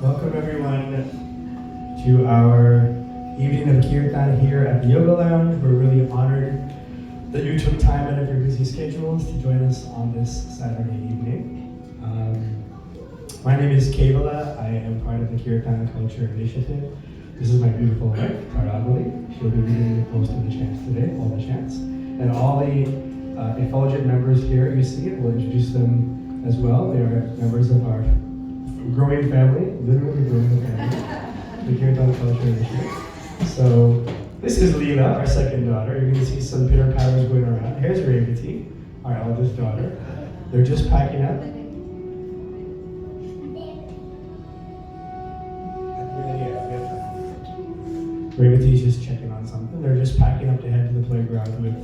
Welcome everyone to our evening of Kirtan here at the Yoga Lounge. We're really honored that you took time out of your busy schedules to join us on this Saturday evening. My name is Kevala. I am part of the Kirtan Culture Initiative. This is my beautiful wife, Taragoli. She'll be leading most of the chants today, all the chants. And all the effulgent members here, you see it, we'll introduce them as well. They are members of our growing family, literally growing family, the Kirtan Culture Initiative. So this is Leela, our second daughter. You're going to see some pitter patters going around. Here's Revati, our eldest daughter. They're just packing up. Revati's just checking on something. They're just packing up to head to the playground with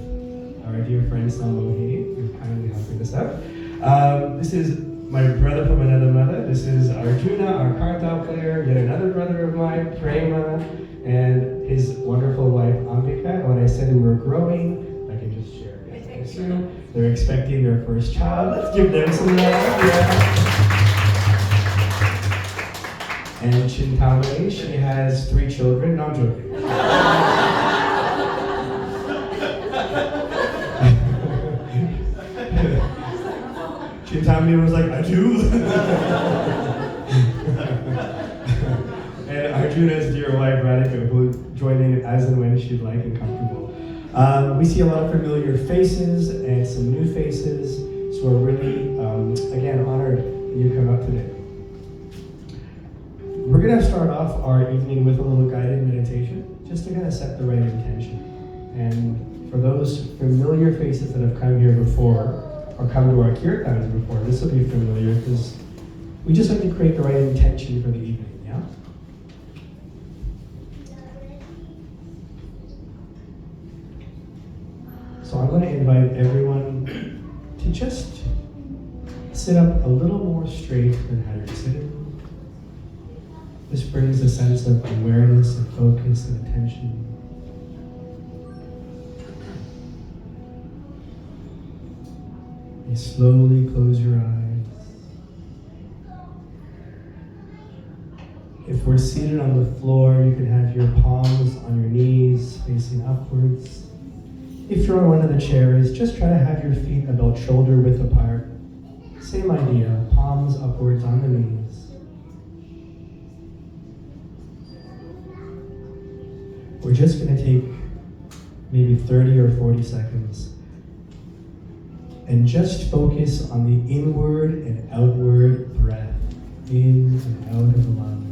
our dear friend Samohi, who's kindly helping us out. This is my brother from another mother. This is Arjuna, our Kirtan player, yet another brother of mine, Prema, and his wonderful wife Ambika. When I said we were growing, I can just share it. Soon they're expecting their first child. Let's give them some love. Yeah. And Chintamani, she has 3 children. No, I'm joking. Chintamani was like, I do. And Arjuna's dear wife, Radhika, who will join in as and when she'd like and comfortable. We see a lot of familiar faces and some new faces, so we're really, again, honored that you come up today. We're going to start off our evening with a little guided meditation, just to kind of set the right intention. And for those familiar faces that have come here before, or come to our kirtans before, this will be familiar because we just have to create the right intention for the evening, yeah? So I'm going to invite everyone to just sit up a little more straight than how you're sitting. This brings a sense of awareness and focus and attention. You slowly close your eyes. If we're seated on the floor, you can have your palms on your knees facing upwards. If you're on one of the chairs, just try to have your feet about shoulder width apart. Same idea, palms upwards on the knees. We're just going to take maybe 30 or 40 seconds and just focus on the inward and outward breath, in and out of the lungs.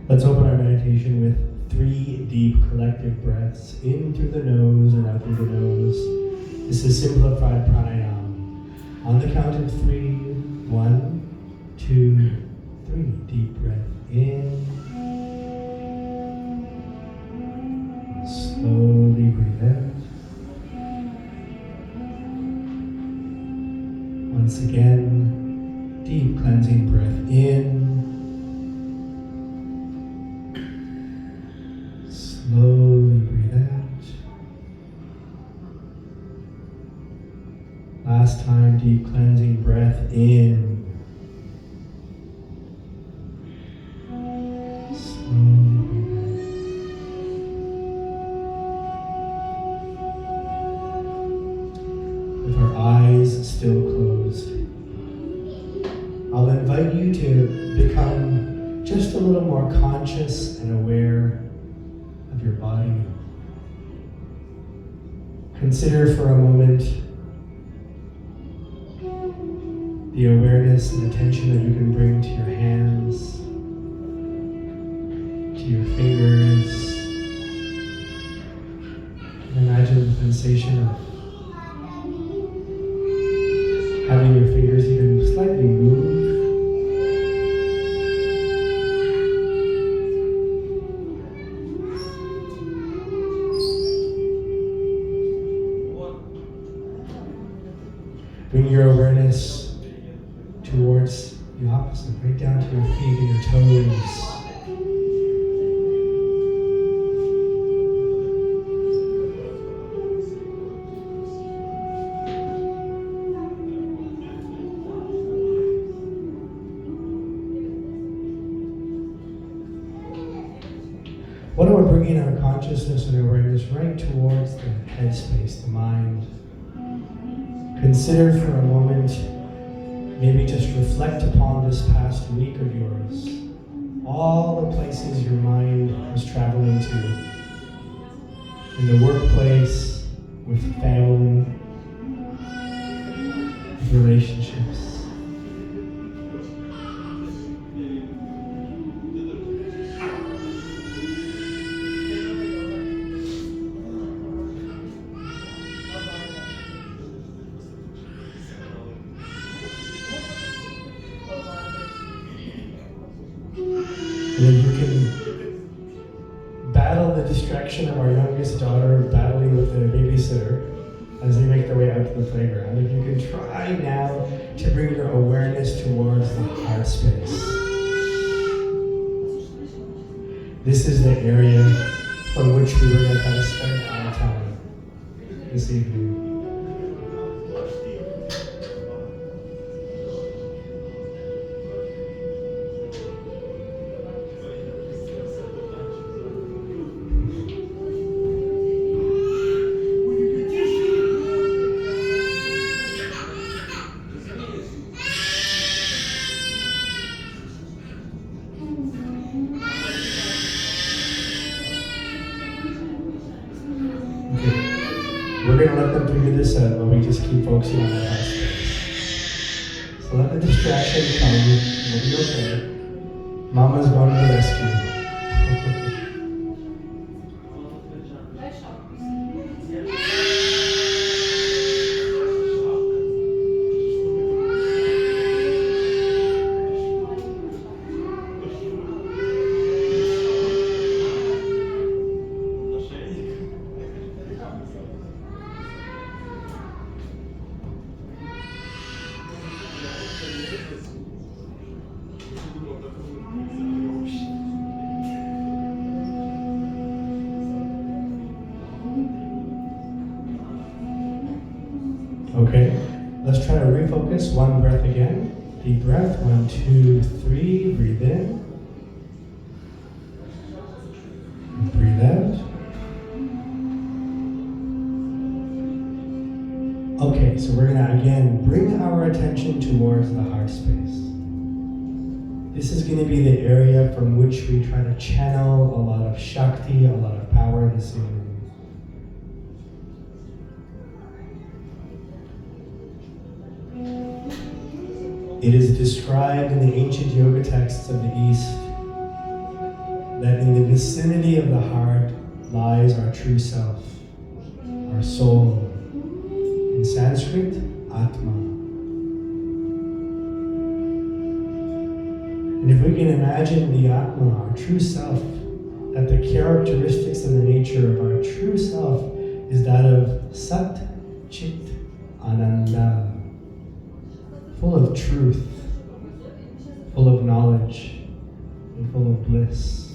Let's open our meditation with 3 deep collective breaths in through the nose and out through the nose. This is simplified pranayama. On the count of 3, 1, 2, 3. Deep breath in. Slowly breathe out. Once again, deep cleansing breath in. Slowly breathe out. Last time, deep cleansing breath in. Slowly breathe out. With our eyes still closed, I'll invite you to become just a little more conscious and aware Consider for a moment the awareness and attention that you can bring to your hands, to your fingers. And imagine the sensation of having your fingers even slightly move. Bring your awareness towards the opposite, right down to your feet and your toes. What about bringing our consciousness and awareness right towards the headspace, the mind? Consider for a moment, maybe just reflect upon this past week of yours. All the places your mind was traveling to. In the workplace, with family, with relationships. And then you can battle the distraction of our youngest daughter battling with the babysitter as they make their way out to the playground. If you can try now to bring your awareness towards the heart space. This is the area from which we were going to kind of spend our time this evening. We're going to let them figure this out while we just keep focusing on that heart space. So let the distraction come. It'll be okay. Mama's going to the rescue. Okay, let's try to refocus. One breath again. Deep breath. 1, 2, 3. Breathe in. And breathe out. Okay, so we're going to again bring our attention towards the heart space. This is going to be the area from which we try to channel a lot of Shakti, a lot of power this evening. It is described in the ancient yoga texts of the East that in the vicinity of the heart lies our true self, our soul. In Sanskrit, Atma. And if we can imagine the Atma, our true self, that the characteristics and the nature of our true self is that of Sat, Chit, Ananda. Full of truth, full of knowledge, and full of bliss.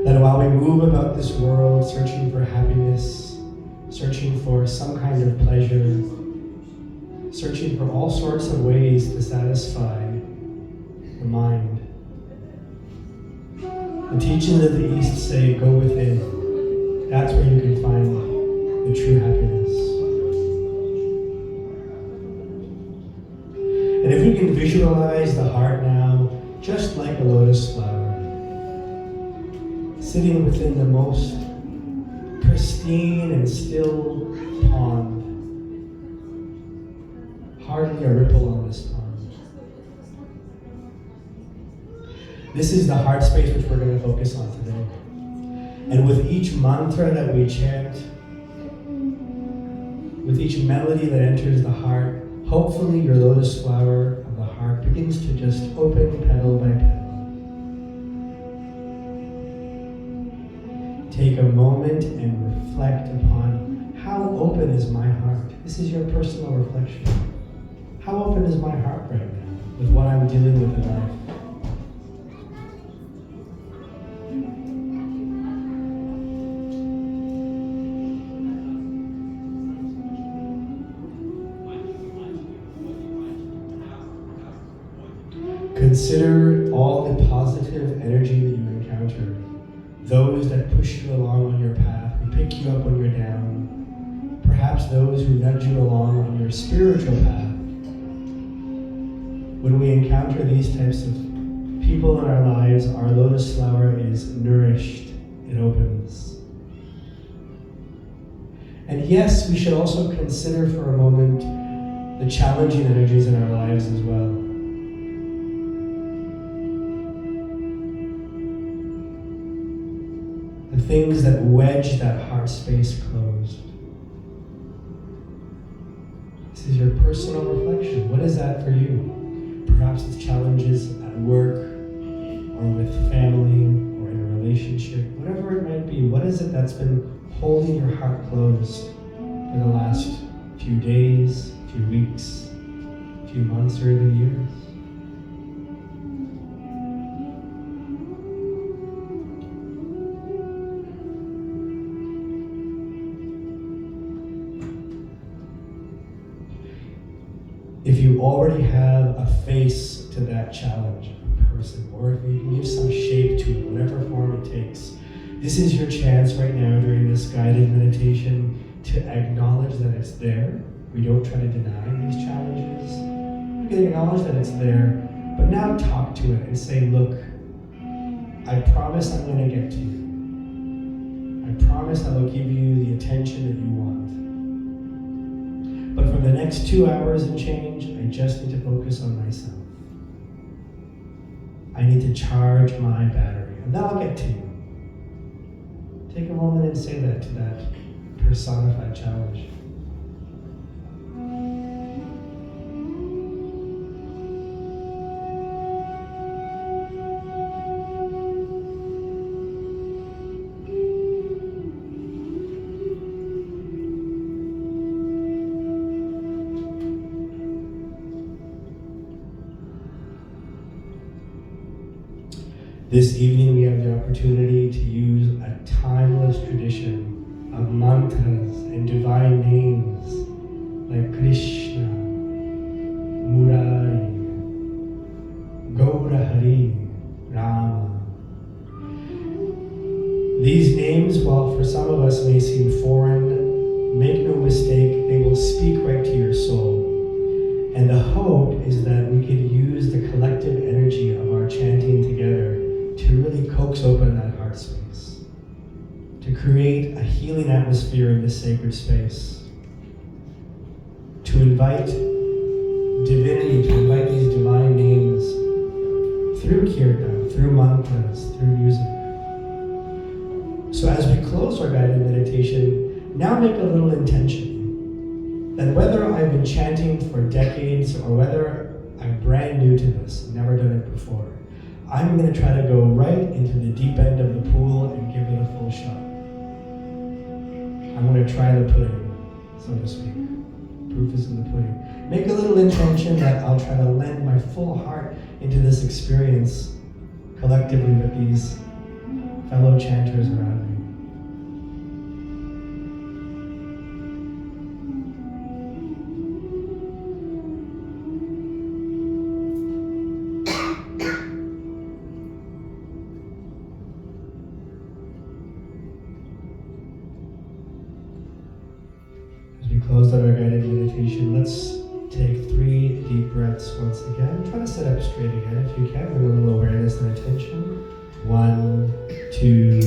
That while we move about this world searching for happiness, searching for some kind of pleasure, searching for all sorts of ways to satisfy the mind, the teachings of the East say, go within. That's where you can find the true happiness. And if we can visualize the heart now, just like a lotus flower, sitting within the most pristine and still pond. Hardly a ripple on this pond. This is the heart space which we're going to focus on today. And with each mantra that we chant, with each melody that enters the heart, hopefully your lotus flower of the heart begins to just open petal by petal. Take a moment and reflect upon how open is my heart. This is your personal reflection. How open is my heart right now with what I'm dealing with in life? Consider all the positive energy that you encounter. Those that push you along on your path and pick you up when you're down. Perhaps those who nudge you along on your spiritual path. When we encounter these types of people in our lives, our lotus flower is nourished, it opens. And yes, we should also consider for a moment the challenging energies in our lives as well. The things that wedge that heart space closed. This is your personal reflection. What is that for you? Perhaps it's challenges at work, or with family, or in a relationship, whatever it might be. What is it that's been holding your heart closed for the last few days, few weeks, few months, or even years? If you already have a face to that challenge, a person, or if you can give some shape to it, whatever form it takes, this is your chance right now during this guided meditation to acknowledge that it's there. We don't try to deny these challenges. We can acknowledge that it's there, but now talk to it and say, look, I promise I'm going to get to you. I promise I will give you the attention that you want. But for the next 2 hours and change, I just need to focus on myself. I need to charge my battery, and then I'll get to you. Take a moment and say that to that personified challenge. This evening we have the opportunity to use a timeless tradition of mantras and divine names like Krishna, Murari, Gaura, Hare, Rama. These names, while for some of us may seem foreign, make no mistake, they will speak right to your soul. And the hope is that we could use the collective energy of our chanting together to really coax open that heart space, to create a healing atmosphere in this sacred space, to invite divinity, to invite these divine names through Kirtan, through mantras, through music. So as we close our guided meditation, now make a little intention that whether I've been chanting for decades or whether I'm brand new to this, never done it before, I'm going to try to go right into the deep end of the pool and give it a full shot. I'm going to try the pudding, so to speak. Proof is in the pudding. Make a little intention that I'll try to lend my full heart into this experience collectively with these fellow chanters around me. Close out our guided meditation. Let's take 3 deep breaths once again. Try to sit up straight again if you can, with a little awareness and attention. 1, 2,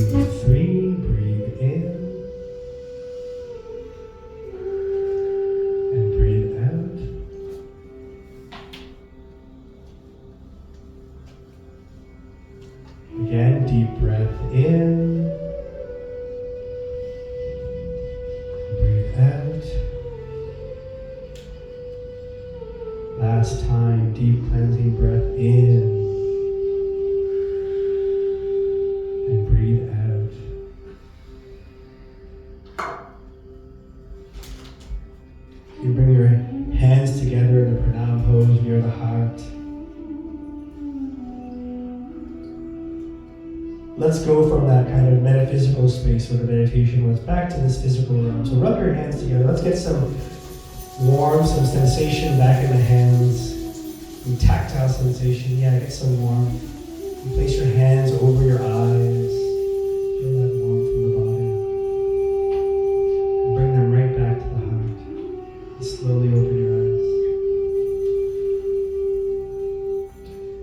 breath in. Breathe out. Last time, deep cleansing breath in. And breathe out. You bring your hands together in the pranam pose near the heart. Let's go from that kind of metaphysical space where the meditation was back to this physical realm. So rub your hands together. Let's get some warmth, some sensation back in the hands. Some tactile sensation. Yeah, get some warmth. And place your hands over your eyes. Feel that warmth from the body. And bring them right back to the heart. And slowly open your eyes.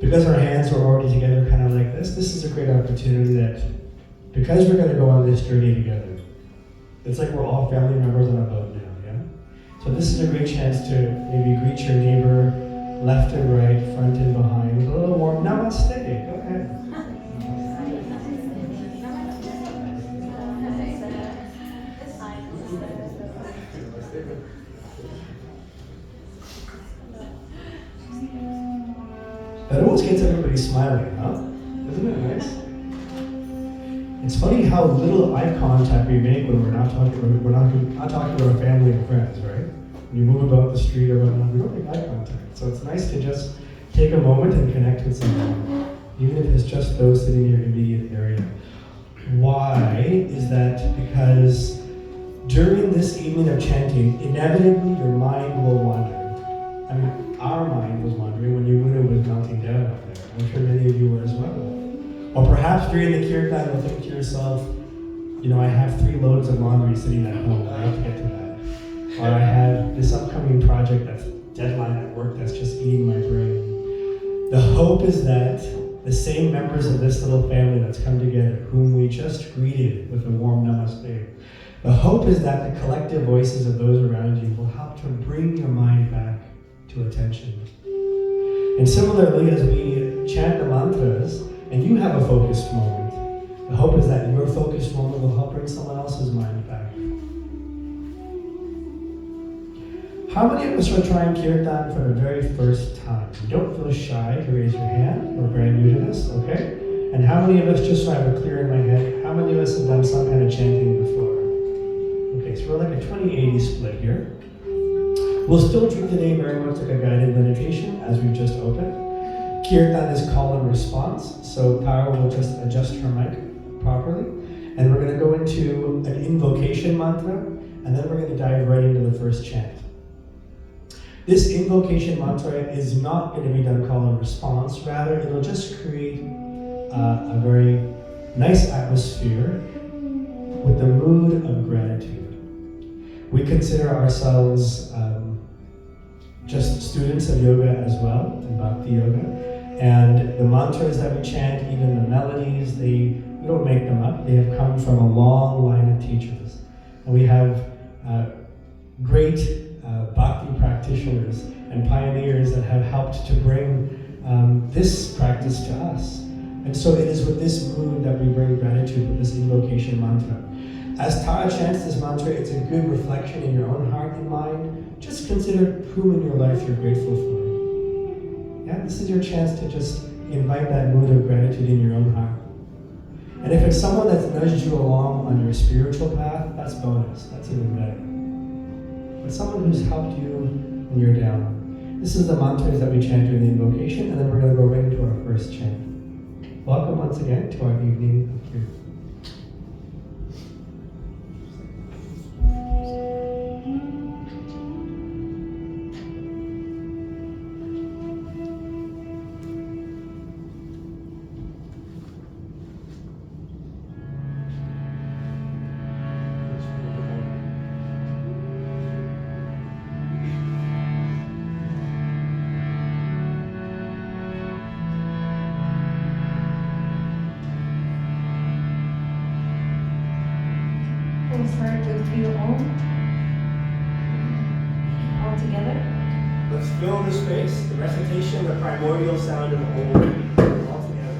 Because our hands are already together kind of like this is a great opportunity that, because we're going to go on this journey together, it's like we're all family members on a boat now, yeah? So this is a great chance to maybe greet your neighbor left and right, front and behind, with a little warm namaste. Go ahead. That always gets everybody smiling, huh? Isn't it nice? It's funny how little eye contact we make when we're not talking to our family and friends, right? When you move about the street or whatnot, we don't make eye contact. So it's nice to just take a moment and connect with someone, even if it's just those sitting in your immediate area. Why is that? Because during this evening of chanting, inevitably your mind will wander. I mean, our mind was wandering when Yamuna was melting down out there. I'm sure many of you were as well. Or perhaps during the Kirtan, you'll think to yourself, I have 3 loads of laundry sitting at home. I have to get to that. Or I have this upcoming project that's deadline at work that's just eating my brain. The hope is that the same members of this little family that's come together, whom we just greeted with a warm namaste, the hope is that the collective voices of those around you will help to bring your mind back to attention. And similarly, as we chant the mantras, and you have a focused moment, the hope is that your focused moment will help bring someone else's mind back. How many of us are trying Kirtan for the very first time? You don't feel shy to raise your hand. We're brand new to this, okay? And how many of us, just so I have it clear in my head, how many of us have done some kind of chanting before? Okay, so we're like a 20-80 split here. We'll still treat today very much like a guided meditation, as we've just opened. Kirtan is call and response, so Tara will just adjust her mic properly. And we're going to go into an invocation mantra, and then we're going to dive right into the first chant. This invocation mantra is not going to be done call and response, rather it'll just create a very nice atmosphere with the mood of gratitude. We consider ourselves just students of yoga as well, and bhakti yoga. And the mantras that we chant, even the melodies, we don't make them up. They have come from a long line of teachers. And we have great bhakti practitioners and pioneers that have helped to bring this practice to us. And so it is with this mood that we bring gratitude with this invocation mantra. As Tara chants this mantra, it's a good reflection in your own heart and mind. Just consider whom in your life you're grateful for. Yeah, this is your chance to just invite that mood of gratitude in your own heart. And if it's someone that's nudged you along on your spiritual path, that's bonus. That's even better. But someone who's helped you when you're down. This is the mantras that we chant during the invocation, and then we're going to go right into our first chant. Welcome once again to our evening of Kirtan. We'll start with your own. All together. Let's fill the space, the recitation, the primordial sound of Om, all together.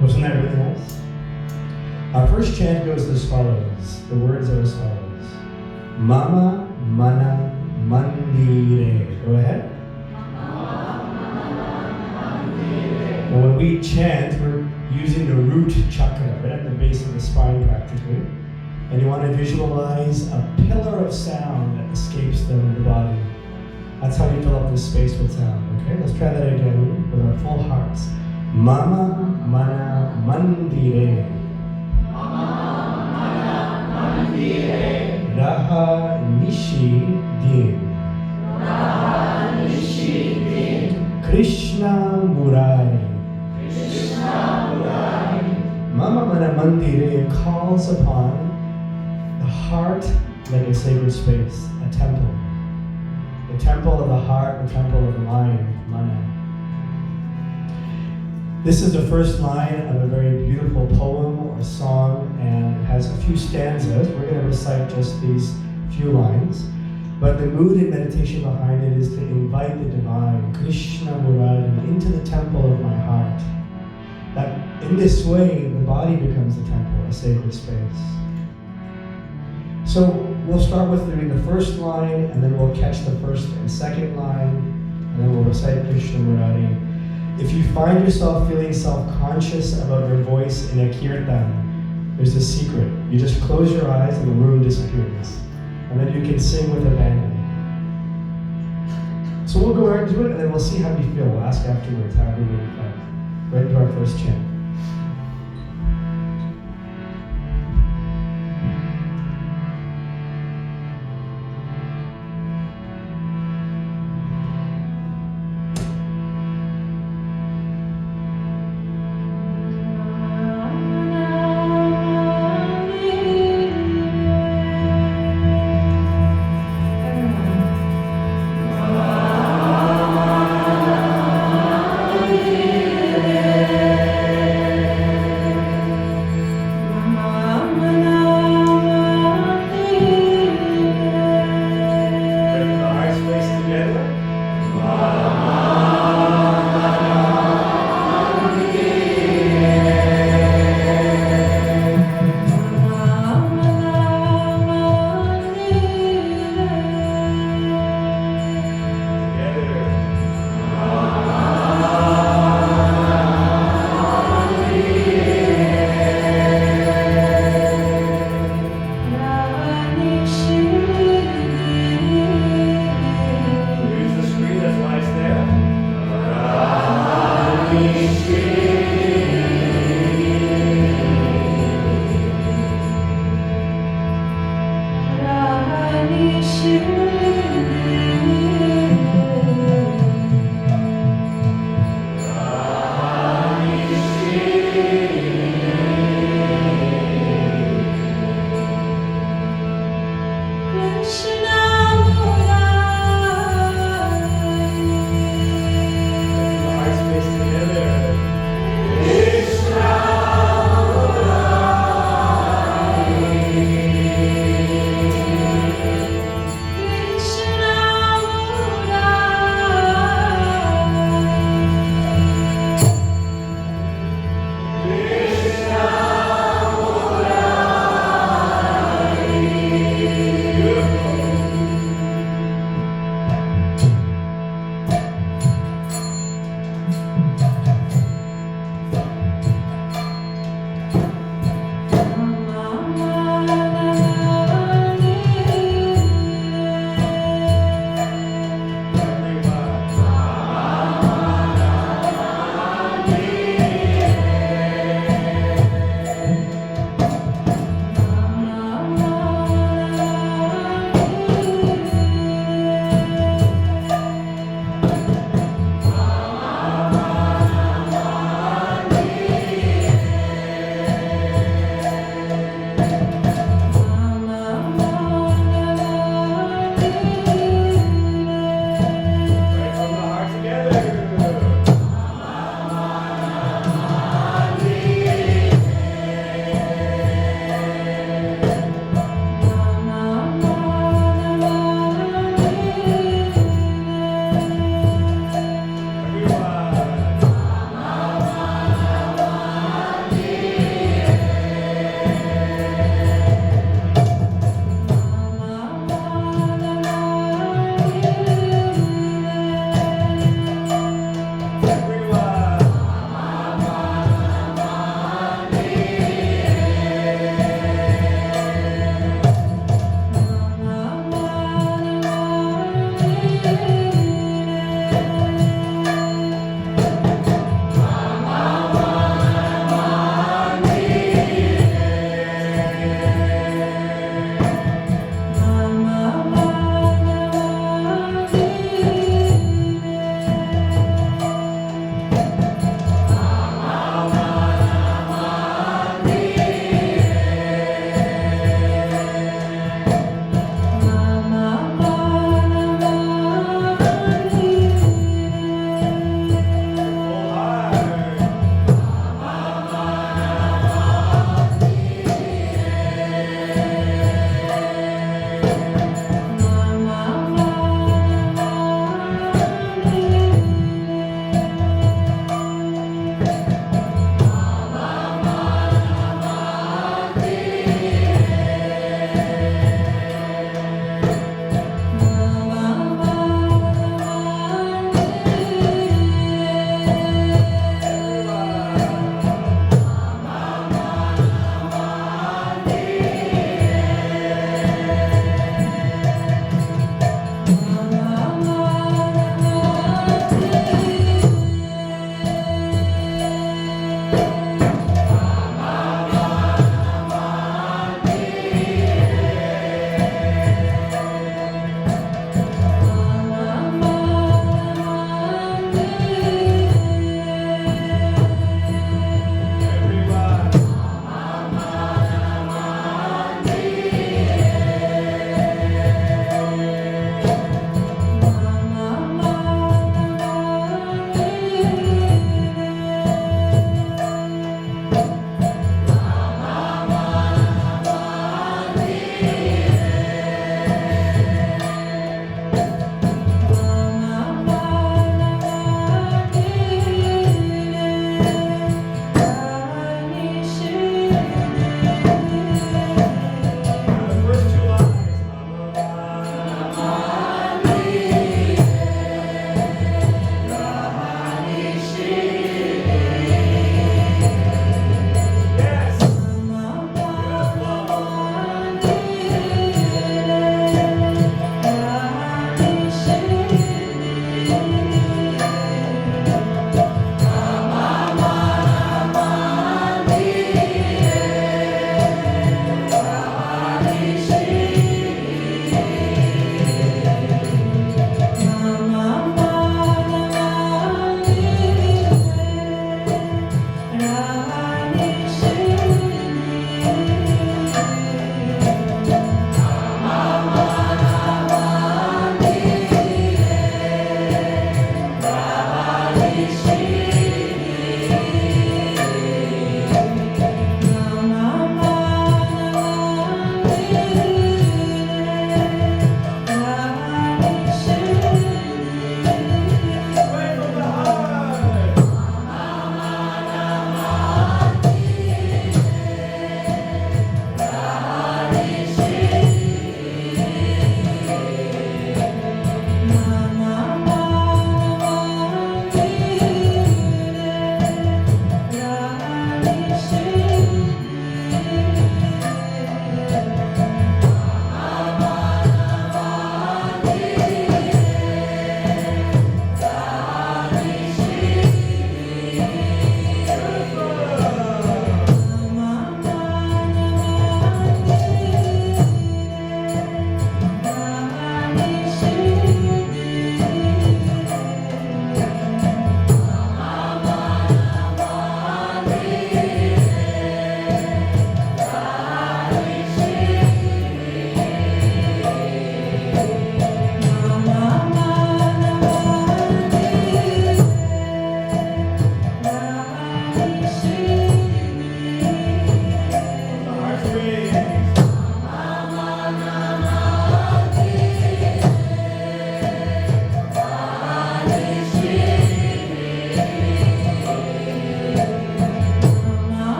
Wasn't that really nice? Our first chant goes as follows. The words are as follows. Mama Mana Mandire. Go ahead. Well, when we chant, we're using the root chakra, right at the base of the spine practically. And you want to visualize a pillar of sound that escapes the body. That's how we fill up this space with sound. Okay, let's try that again with our full hearts. Mama Mana Mandire. Mama Mana Mandire. Raha Nishi Din. Raha Nishi Din. Krishna Murari. Krishna Murari. Mama Mana Mandire calls upon the heart like a sacred space, a temple. The temple of the heart, the temple of the mind, Mana. This is the first line of a very beautiful poem or song, and it has a few stanzas. We're going to recite just these few lines. But the mood and meditation behind it is to invite the divine, Krishna Murari, into the temple of my heart. That in this way, the body becomes the temple, a sacred space. So we'll start with reading the first line, and then we'll catch the first and second line, and then we'll recite Krishna Murari. If you find yourself feeling self-conscious about your voice in a kirtan, there's a secret. You just close your eyes and the room disappears. And then you can sing with abandon. So we'll go right into it, and then we'll see how we feel. We'll ask afterwards how we really felt. Right into our first chant. Hare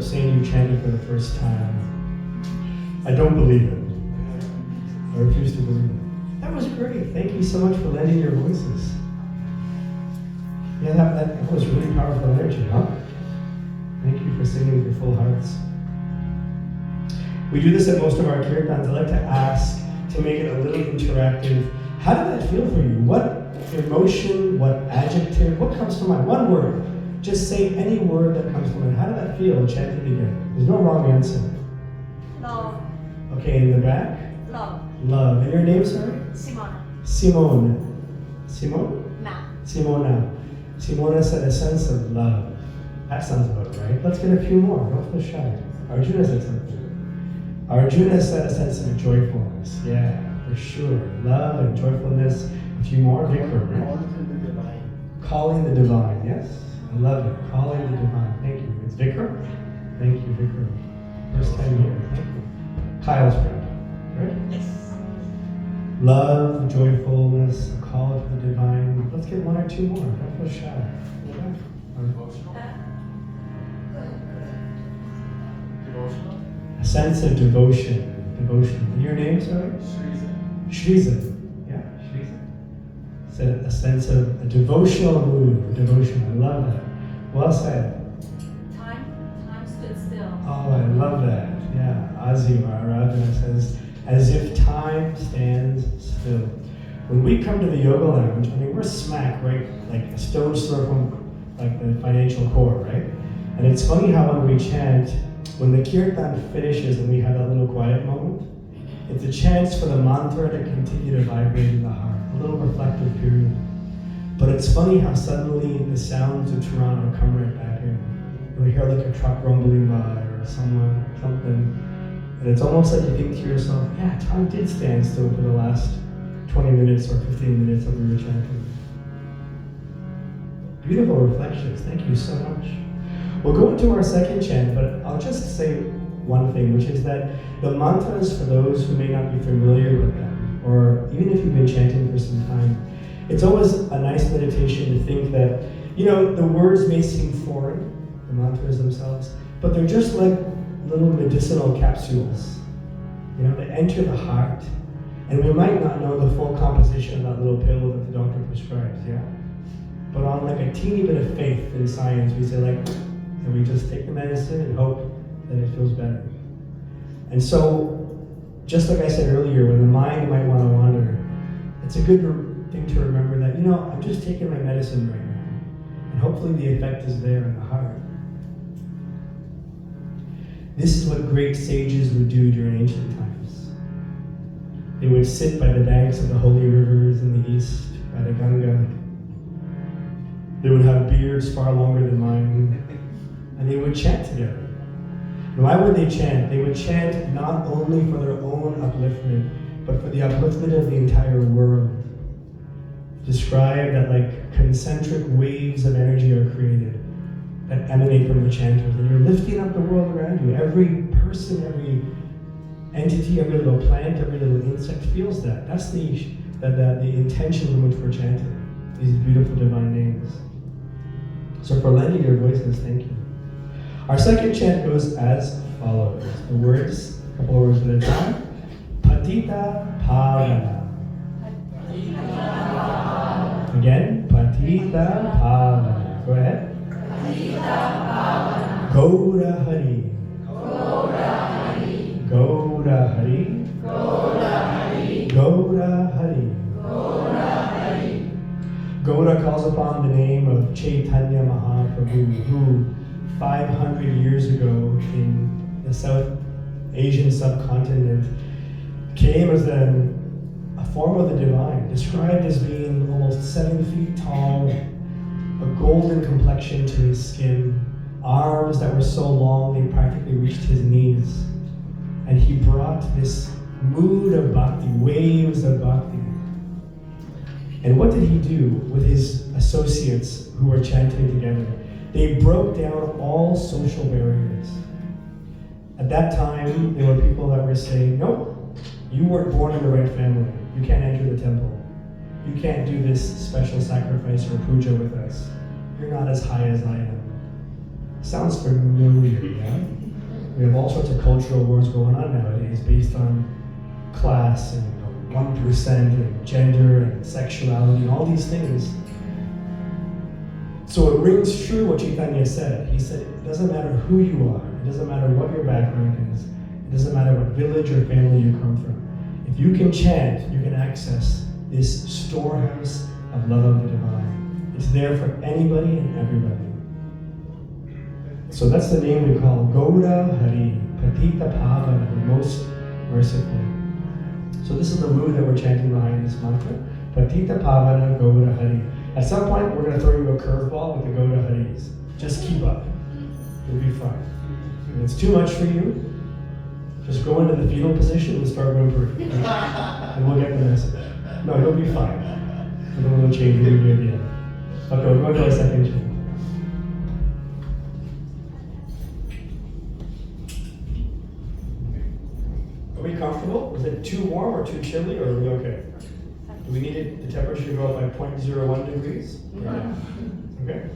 saying you chanted for the first time. I don't believe it. I refuse to believe it. That was great. Thank you so much for lending your voices. Yeah, that was really powerful energy, huh? Thank you for singing with your full hearts. We do this at most of our kirtans. I like to ask to make it a little interactive. How did that feel for you? What emotion, what adjective, what comes to mind? One word. Just say any word that comes to mind. How did that feel chanting together? There's no wrong answer. Love. Okay, in the back? Love. Love. And your name, sorry? Simona. Simone. Simone? Na. Simona. Simona said a sense of love. That sounds about right. Let's get a few more. Don't feel shy. Arjuna said something. Arjuna said a sense of joyfulness. Yeah, for sure. Love and joyfulness. A few more. Vikram, right? Calling the divine. Yes. I love it. Calling the divine. Thank you. It's Vikram? Thank you, Vikram. First time here. Thank you. Kyle's friend. Right? Yes. Love, joyfulness, a call to the divine. Let's get one or two more. Don't feel shy. Devotional? Devotional? A sense of devotion. Devotion. Your name, sorry? Shriza. Shriza. Yeah, Shriza. Said a sense of a devotional mood. Devotion. I love that. Well said. Time stood still. Oh, I love that. Yeah. Azi Maharajana says, as if time stands still. When we come to the yoga lounge, I mean, we're smack, right? Like a stone's throw from like the financial core, right? And it's funny how when we chant, when the kirtan finishes and we have that little quiet moment, it's a chance for the mantra to continue to vibrate in the heart, a little reflective period. But it's funny how suddenly the sounds of Toronto come right back in. We hear like a truck rumbling by or someone or something. And it's almost like you think to yourself, yeah, time did stand still for the last 20 minutes or 15 minutes that we were chanting. Beautiful reflections. Thank you so much. We'll go into our second chant, but I'll just say one thing, which is that the mantras, for those who may not be familiar with them, or even if you've been chanting for some time, it's always a nice meditation to think that, you know, the words may seem foreign, the mantras themselves, but they're just like little medicinal capsules, you know, that enter the heart. And we might not know the full composition of that little pill that the doctor prescribes, yeah? But on like a teeny bit of faith in science, we say like, and we just take the medicine and hope that it feels better. And so, just like I said earlier, when the mind might want to wander, it's a good thing to remember that, you know, I'm just taking my medicine right now. And hopefully the effect is there in the heart. This is what great sages would do during ancient times. They would sit by the banks of the holy rivers in the east, by the Ganga. They would have beards far longer than mine, and they would chant together. And why would they chant? They would chant not only for their own upliftment, but for the upliftment of the entire world. Describe that like concentric waves of energy are created that emanate from the chanters, and you're lifting up the world around you. Every person, every entity, every little plant, every little insect feels that. That's the intention in which we're chanting these beautiful divine names. So for lending your voices, thank you. Our second chant goes as follows. The words, a couple of words at a time. Patita Pavana. Again, Patita Pavana. Go ahead. Gaura Hare. Gaura Hare. Gaura Hare. Gaura calls upon the name of Chaitanya Mahaprabhu, who 500 years ago in the South Asian subcontinent came as a form of the divine, described as being almost 7 feet tall, a golden complexion to his skin, arms that were so long they practically reached his knees. And he brought this mood of bhakti, waves of bhakti. And what did he do with his associates who were chanting together? They broke down all social barriers. At that time, there were people that were saying, nope, you weren't born in the right family. You can't enter the temple. You can't do this special sacrifice or puja with us. You're not as high as I am. Sounds familiar, yeah? We have all sorts of cultural wars going on nowadays based on class and 1% and gender and sexuality and all these things. So it rings true what Chaitanya said. He said, it doesn't matter who you are, it doesn't matter what your background is, it doesn't matter what village or family you come from. If you can chant, you can access this storehouse of love of the divine. It's there for anybody and everybody. So that's the name we call Gaura Hare, Patita Pavana, the most merciful. So this is the mood that we're chanting behind this mantra. Patita Pavana Gaura Hare. At some point, we're going to throw you a curveball with the Gaura Hares. Just keep up. You'll be fine. If it's too much for you, just go into the fetal position and start whimpering. And we'll get the message. No, you'll be fine. And then we'll change what we do at the end. Okay, we'll go to a second chant. Are we comfortable? Is it too warm or too chilly, or are we okay? Do we need the temperature to go up by 0.01 degrees? Yeah. Okay?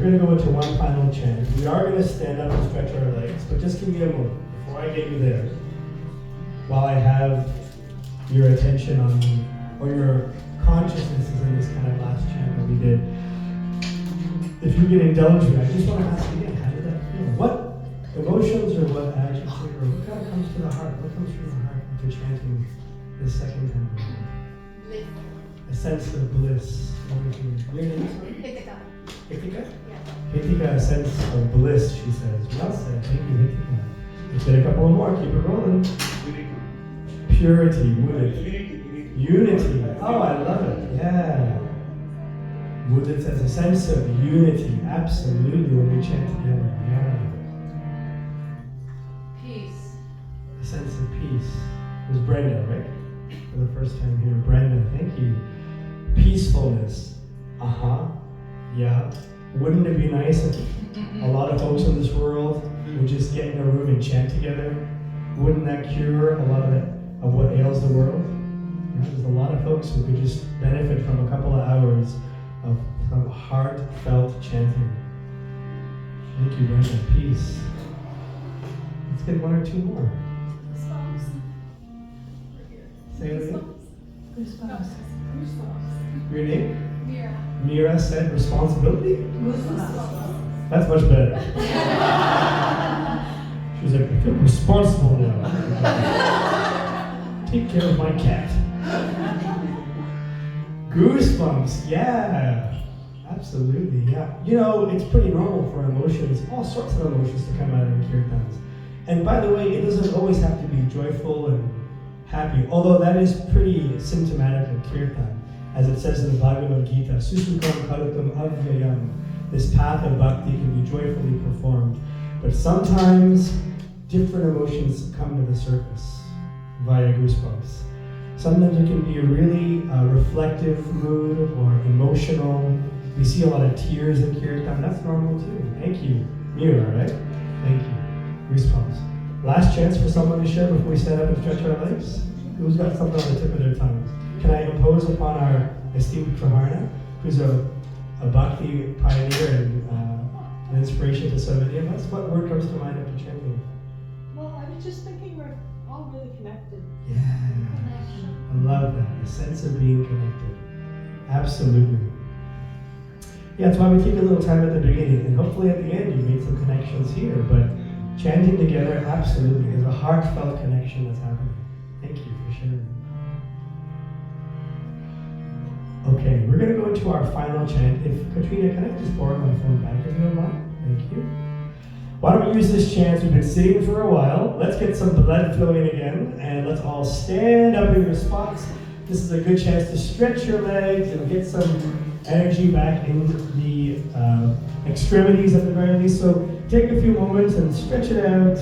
we're going to go into one final chant. We are going to stand up and stretch our legs, but just give me a moment before I get you there. While I have your attention on me, or your consciousness is in this kind of last chant that we did. If you can indulge me, I just want to ask again, how did that feel? What emotions or what actions or what kind of comes to the heart? What comes from the heart after chanting this second time? Bliss. A sense of bliss. Your name? Patita. Hitika? Yeah. Hitika, a sense of bliss, she says. Well said. Thank you, Hitika. Let's get a couple more. Keep it rolling. Purity, unity. Oh, I love it. Yeah. Mudit says a sense of unity. Absolutely, when we chant together. Yeah. Peace. A sense of peace. It was Brenda, right? For the first time here. Brenda, thank you. Peacefulness. Yeah. Wouldn't it be nice if a lot of folks in this world would just get in a room and chant together? Wouldn't that cure a lot of what ails the world? There's a lot of folks who could just benefit from a couple of hours of some heartfelt chanting. Thank you, Brenda. Peace. Let's get one or two more. Say it again. Your name? Mira. Mira said responsibility? That's much better. She was like, I feel responsible now. Take care of my cat. Goosebumps, yeah. Absolutely, yeah. You know, it's pretty normal for emotions, all sorts of emotions to come out in kirtans. And by the way, it doesn't always have to be joyful and happy, although that is pretty symptomatic of kirtan. As it says in the Bhagavad Gita, Susukam Karutam Avyayam. This path of bhakti can be joyfully performed. But sometimes different emotions come to the surface via goosebumps. Sometimes it can be a really reflective mood or emotional. We see a lot of tears in kirtan. That's normal too. Thank you. Mira, right? Thank you. Goosebumps. Last chance for someone to share before we stand up and stretch our legs. Who's got something on the tip of their tongue? Can I impose upon our esteemed Praharna, who's a bhakti pioneer and an inspiration to so many of us? What word comes to mind after chanting? Well, I was just thinking we're all really connected. Yeah, I love that. A sense of being connected. Absolutely. Yeah, that's why we take a little time at the beginning, and hopefully at the end you made some connections here. But chanting together, absolutely, there's a heartfelt connection that's happening. Thank you for sharing. Okay, we're going to go into our final chant. If Katrina, can I just borrow my phone back if you don't mind? Thank you. Why don't we use this chant? We've been sitting for a while. Let's get some blood flowing again, and let's all stand up in your spots. This is a good chance to stretch your legs and get some energy back in the extremities at the very least. So take a few moments and stretch it out.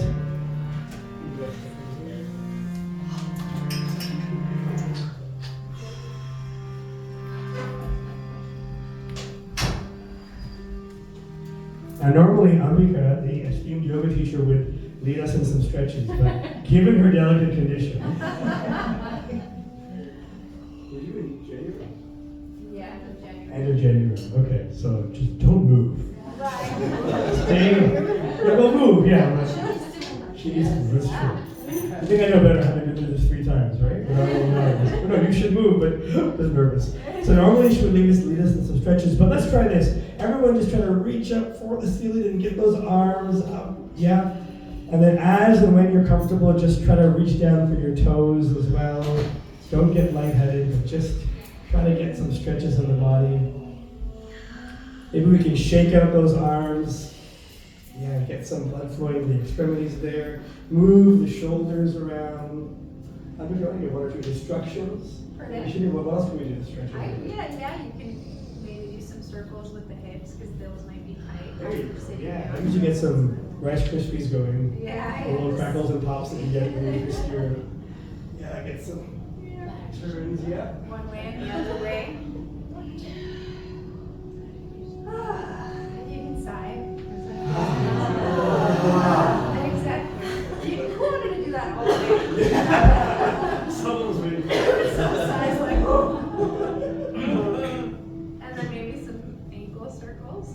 Now, normally, Ambika, the esteemed yoga teacher, would lead us in some stretches, but given her delicate condition. Were you in January? Yeah, in January. End of January. Okay, so just don't move. Right. Stay. Yeah, don't move. Yeah. She needs to move. That's true. I think I know better having been through this 3 times, right? Without a little nervous. No, you should move, but just nervous. So normally she would lead us in some stretches, but let's try this. Everyone just try to reach up for the ceiling and get those arms up. Yeah. And then as and when you're comfortable, just try to reach down for your toes as well. Don't get lightheaded, but just try to get some stretches in the body. Maybe we can shake out those arms. Yeah, get some blood flowing in the extremities there. Move the shoulders around. I'm going to give 1 or 2 instructions. What else can we do to stretch it? Yeah, you can maybe do some circles with the hips because those might be tight. There you go. Yeah, I usually get some Rice Krispies going. Yeah. The little crackles and pops that you get when you steer. Yeah, get some turns, yeah. One way and the other way. You can sigh. Exactly. You wanted to do that all day. Someone was waiting for it. Some sighs like, oh. And then maybe some ankle circles.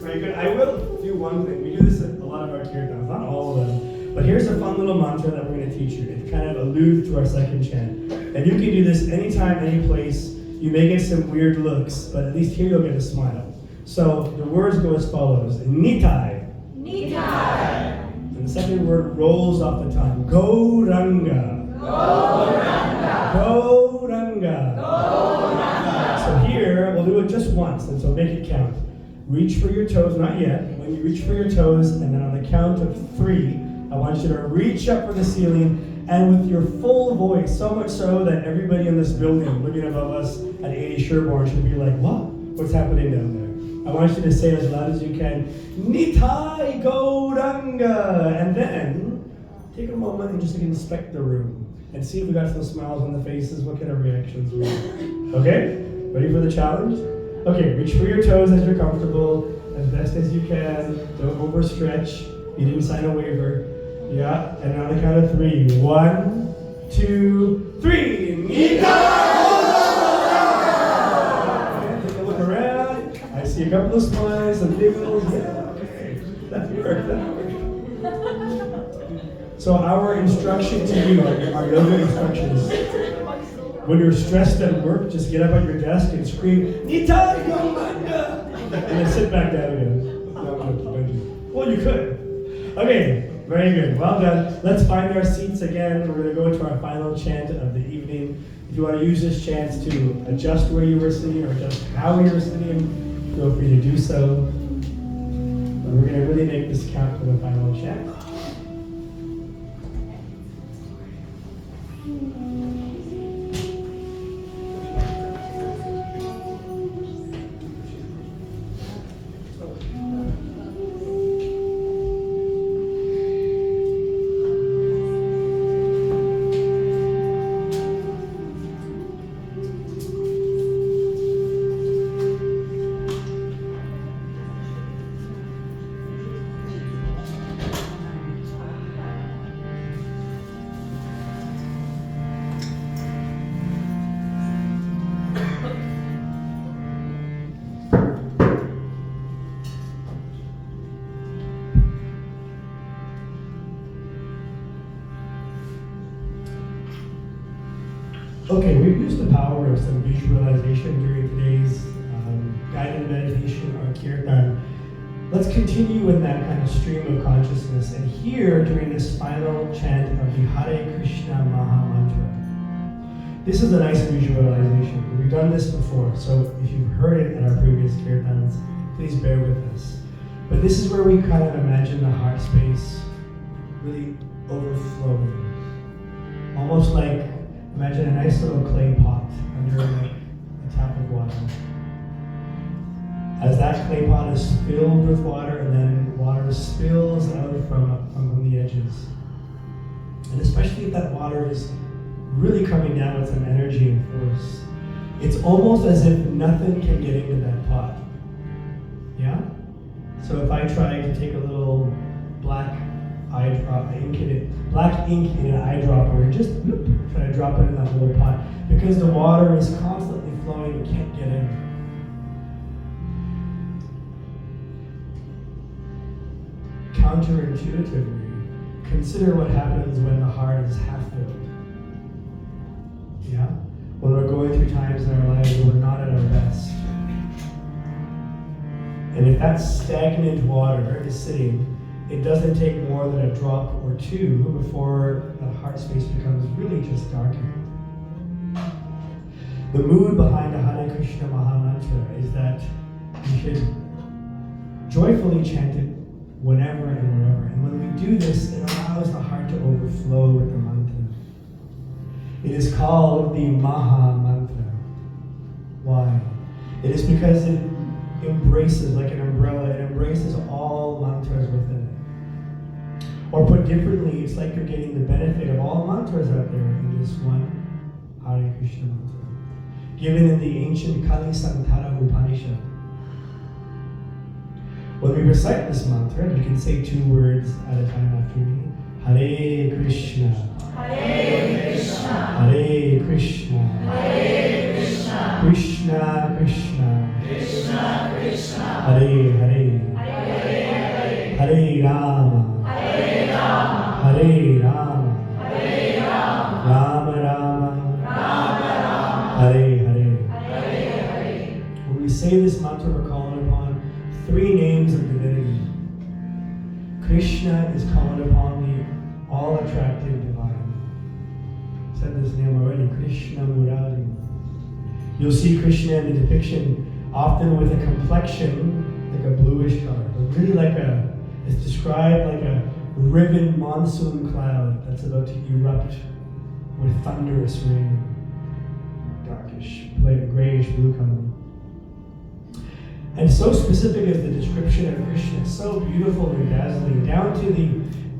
Very good. I will do one thing. We do this at a lot of our kirtans, not all of them. But here's a fun little mantra that we're going to teach you. It kind of alludes to our second chant. And you can do this anytime, any place. You may get some weird looks, but at least here you'll get a smile. So the words go as follows. Nitai. Nitai. And the second word rolls off the tongue. Gauranga. Gauranga. Gauranga. Gauranga. So here, we'll do it just once, and so make it count. Reach for your toes, not yet. When you reach for your toes, and then on the count of 3, I want you to reach up for the ceiling, and with your full voice, so much so that everybody in this building looking above us at 80 Sherborne should be like, what? What's happening down there? I want you to say as loud as you can, Nitai Gauranga! And then, take a moment and just inspect the room, and see if we got some smiles on the faces, what kind of reactions we have. Okay? Ready for the challenge? Okay, reach for your toes as you're comfortable, as best as you can. Don't overstretch. You didn't sign a waiver. Yeah, and on the count of 3. 1, 2, 3. Take a look around. I see a couple of smiles and giggles. Yeah, okay. That worked. So our instruction to you, our yoga instructions, when you're stressed at work, just get up at your desk and scream, Nitai Gauranga! And then sit back down again. No, I'm joking. Well, you could. Okay, very good. Well done. Let's find our seats again. We're going to go into our final chant of the evening. If you want to use this chance to adjust where you were sitting or adjust how you were sitting, feel free to do so. But we're going to really make this count for the final chant. Okay, we've used the power of some visualization during today's guided meditation or kirtan. Let's continue in that kind of stream of consciousness. And here, during this final chant of the Hare Krishna Maha Mantra, this is a nice visualization. We've done this before, so if you've heard it in our previous kirtans, please bear with us. But this is where we kind of imagine the heart space really overflowing. Almost like, imagine a nice little clay pot under a tap of water. As that clay pot is filled with water, and then water spills out from the edges. And especially if that water is really coming down with some energy and force, it's almost as if nothing can get into that pot. Yeah? So if I try to take a little black ink in an eyedropper and just try to drop it in that little pot, because the water is constantly flowing, it can't get in. Counterintuitively, consider what happens when the heart is half filled. Yeah? When we're going through times in our lives where we're not at our best. And if that stagnant water is sitting, it doesn't take more than a drop or two before the heart space becomes really just darkened. The mood behind the Hare Krishna Maha Mantra is that you should joyfully chant it whenever and wherever. And when we do this, it allows the heart to overflow with the mantra. It is called the Maha Mantra. Why? It is because it embraces, like an umbrella, it embraces all mantras within it. Or put differently, it's like you're getting the benefit of all mantras out there in this one Hare Krishna mantra, given in the ancient Kali Santara Upanishad. When we recite this mantra, you can say 2 words at a time after me. Hare Krishna. Hare Krishna. Hare Krishna. Hare Krishna. Krishna Krishna. Krishna Krishna. Hare Hare. Hare say this mantra, we're calling upon three names of divinity. Krishna is calling upon the all-attractive divine. I said this name already, Krishna Murari. You'll see Krishna in the depiction often with a complexion like a bluish color, but really it's described like a riven monsoon cloud that's about to erupt with thunderous rain. Darkish, like grayish blue color. And so specific is the description of Krishna, so beautiful and dazzling, down to the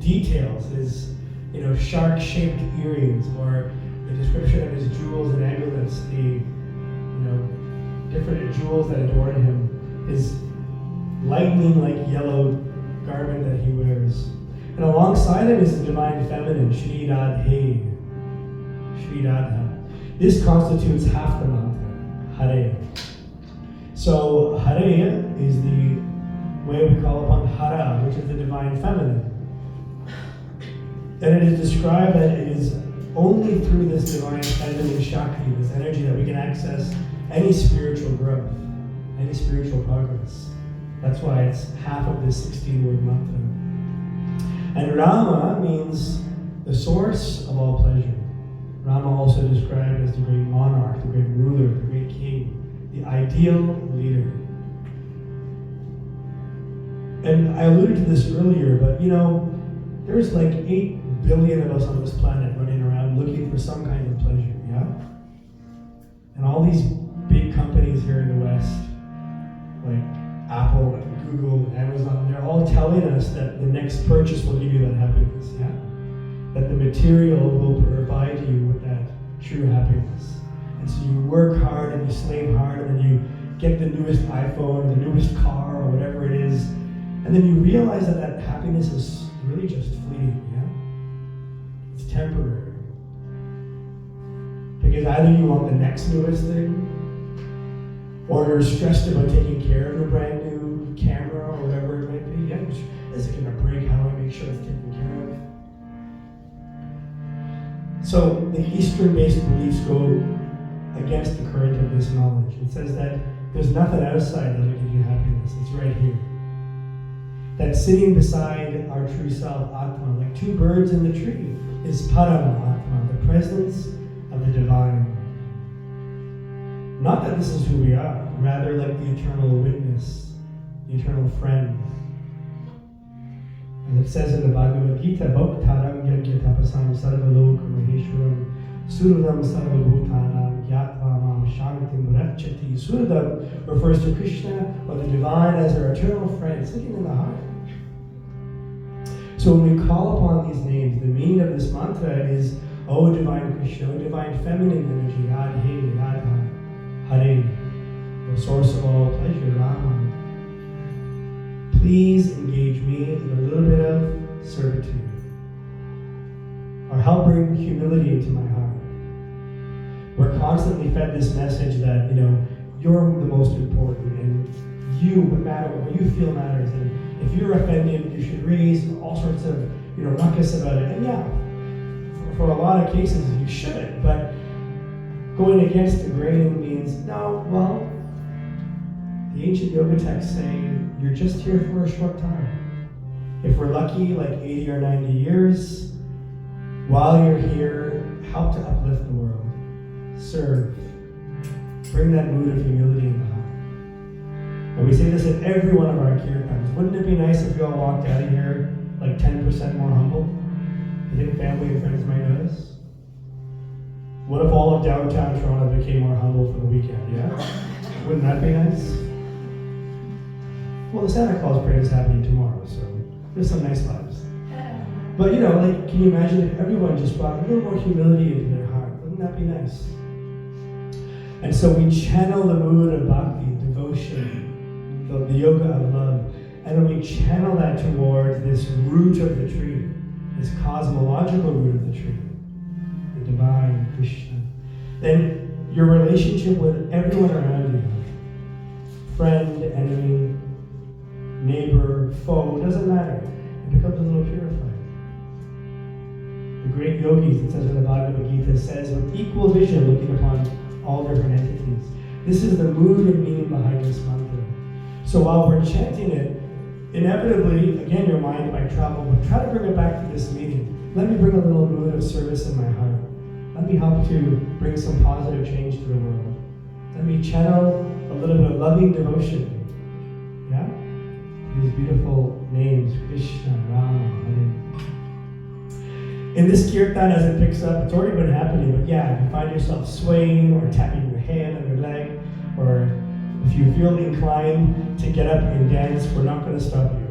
details, his shark-shaped earrings, or the description of his jewels and amulets, the different jewels that adorn him, his lightning-like yellow garment that he wears. And alongside him is the divine feminine, Shri Radhe, Shri Radha. This constitutes half the mantra, Hare. So Hare is the way we call upon Hara, which is the divine feminine. And it is described that it is only through this divine feminine Shakti, this energy, that we can access any spiritual growth, any spiritual progress. That's why it's half of this 16-word mantra. And Rama means the source of all pleasure. Rama also described as the great monarch, the great ruler, the great king, the ideal leader. And I alluded to this earlier, but there's like 8 billion of us on this planet running around looking for some kind of pleasure, yeah? And all these big companies here in the West, like Apple and Google and Amazon, they're all telling us that the next purchase will give you that happiness, yeah? That the material will provide you with that true happiness. And so you work hard and you slave hard and then you get the newest iPhone or the newest car or whatever it is, and then you realize that that happiness is really just fleeting, yeah? It's temporary. Because either you want the next newest thing, or you're stressed about taking care of your brand new camera or whatever it might be. Yeah, is it gonna break? How do I make sure it's taken care of? So the Eastern-based beliefs go against the current of this knowledge. It says that there's nothing outside that will give you happiness. It's right here. That sitting beside our true self, Atma, like two birds in the tree, is Parama Atma, the presence of the divine. Not that this is who we are, rather like the eternal witness, the eternal friend. And it says in the Bhagavad Gita, Bhaktaram Yajya Tapasam Sarvaloka Maheshwaram Suradam Sarvabhutanam Gyatva Mam Shantim Rachati. Suradam refers to Krishna or the divine as our eternal friend, sitting in the heart. So when we call upon these names, the meaning of this mantra is, O divine Krishna, O divine feminine energy, Radhe, Radha, Hare, the source of all pleasure, Rama. Please engage me in a little bit of servitude, or help bring humility into my heart. We're constantly fed this message that, you're the most important, and you, what you feel matters, and if you're offended, you should raise all sorts of, ruckus about it. And yeah, for a lot of cases, you should, but going against the grain means, no, well, the ancient yoga texts say you're just here for a short time. If we're lucky, like 80 or 90 years, while you're here, help to uplift the world. Serve. Bring that mood of humility in the heart. And we say this at every one of our kirtans. Wouldn't it be nice if we all walked out of here like 10% more humble? Do you think family and friends might notice? What if all of downtown Toronto became more humble for the weekend, yeah? Wouldn't that be nice? Well, the Santa Claus parade is happening tomorrow, so there's some nice vibes. But can you imagine if everyone just brought a little more humility into their heart? Wouldn't that be nice? And so we channel the mood of bhakti, devotion, the yoga of love, and then we channel that towards this root of the tree, this cosmological root of the tree, the divine Krishna. Then your relationship with everyone around you, friend, enemy, neighbor, foe, doesn't matter. It becomes a little purified. The great yogis, it says in the Bhagavad Gita, says with equal vision looking upon all different entities. This is the mood and meaning behind this mantra. So while we're chanting it, inevitably, again, your mind might travel, but try to bring it back to this meaning. Let me bring a little mood of service in my heart. Let me help to bring some positive change to the world. Let me channel a little bit of loving devotion. Yeah? These beautiful names, Krishna, Rama, Hare. In this kirtan, as it picks up, it's already been happening, but yeah, if you find yourself swaying or tapping your hand on your leg, or if you feel inclined to get up and dance, we're not going to stop you.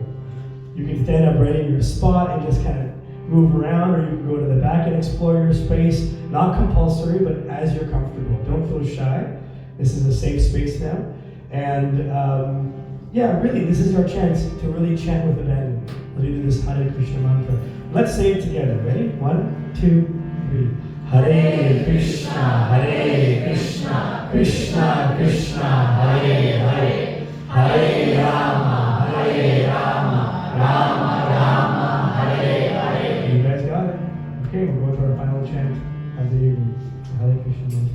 You can stand up right in your spot and just kind of move around, or you can go to the back and explore your space. Not compulsory, but as you're comfortable. Don't feel shy. This is a safe space now. And yeah, really, this is our chance to really chant with abandon. Let me do this Hare Krishna mantra. Let's say it together. Ready? 1, 2, 3. Hare Krishna, Hare Krishna, Krishna Krishna, Hare Hare, Hare Rama, Hare Rama, Rama Rama, Hare Hare. You guys got it? Okay, we'll go to our final chant of the evening. Hare Krishna mantra.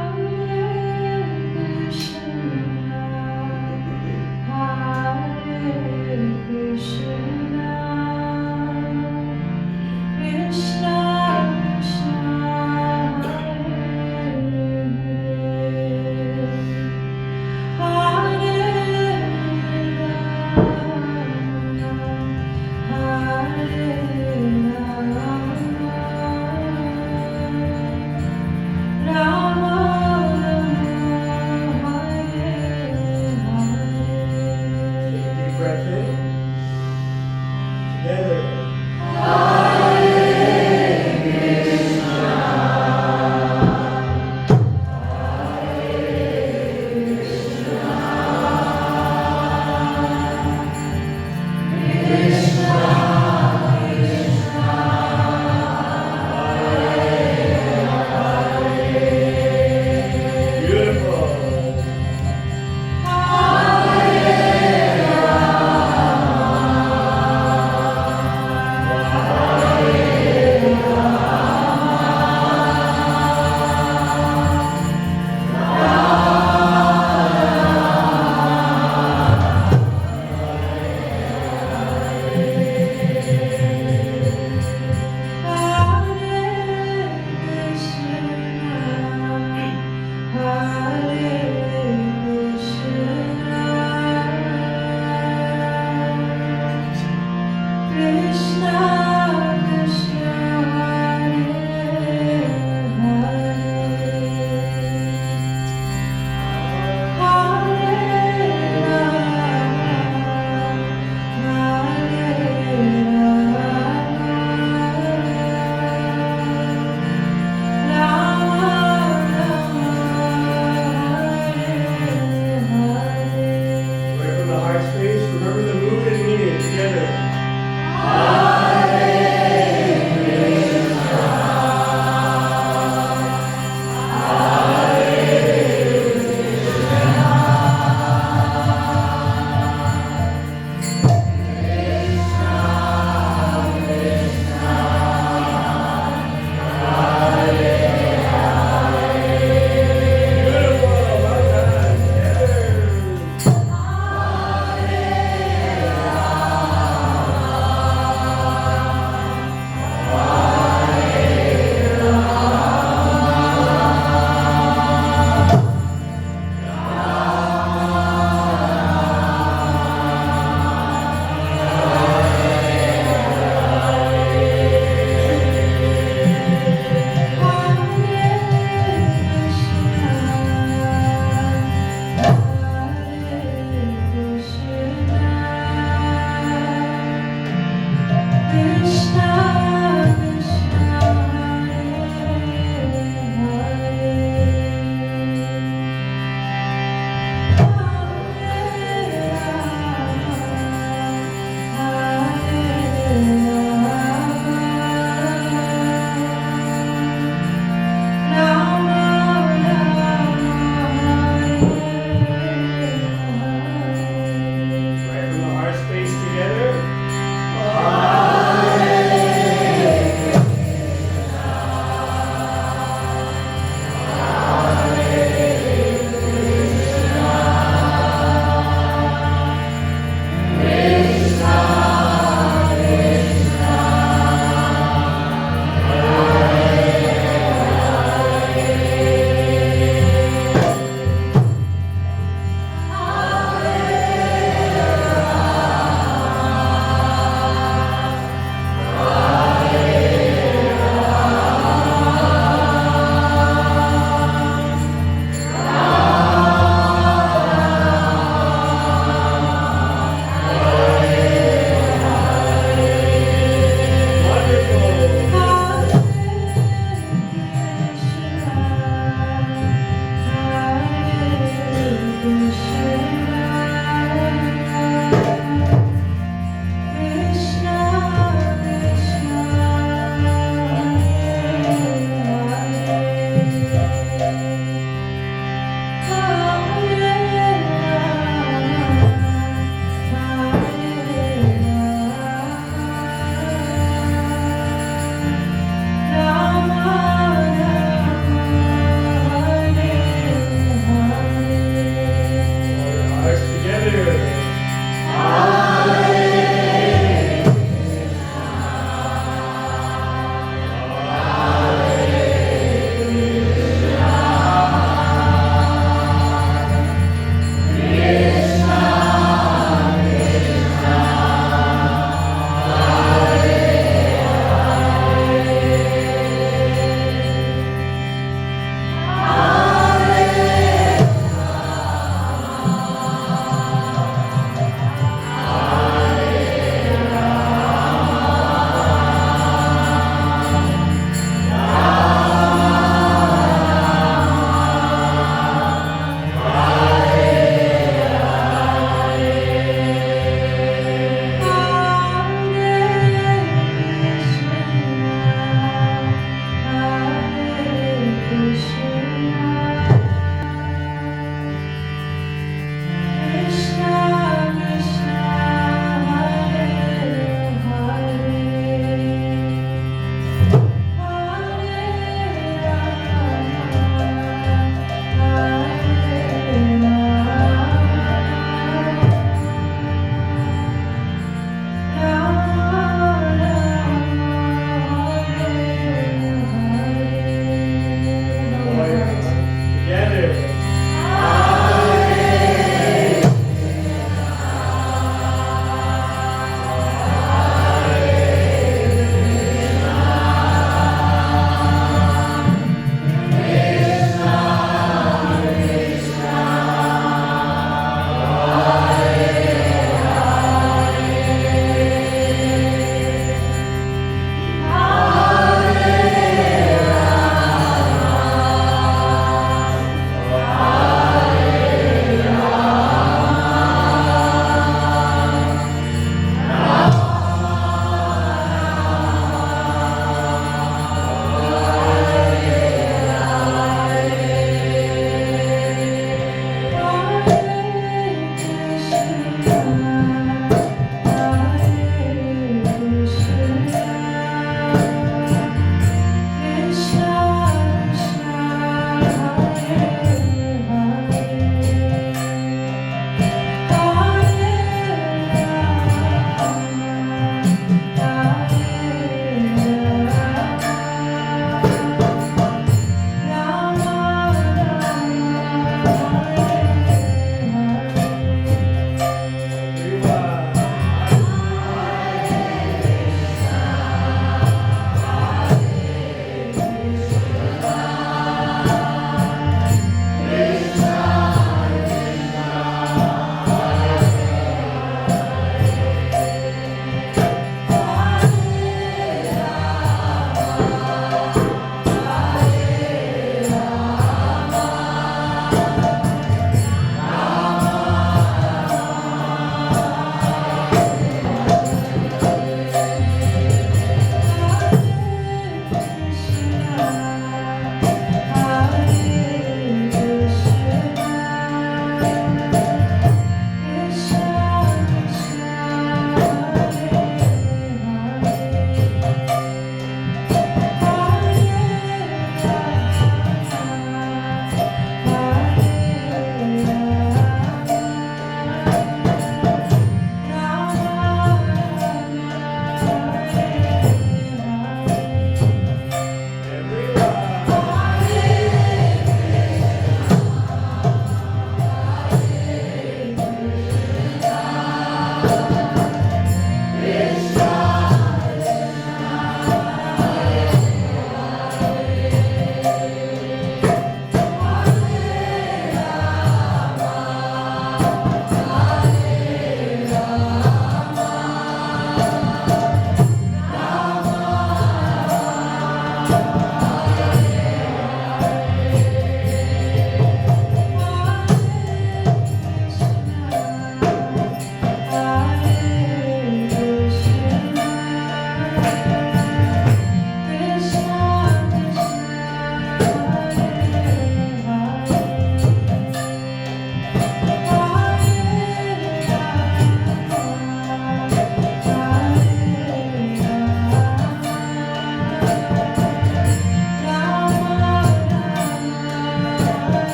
Hare Krishna, Hare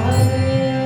Hare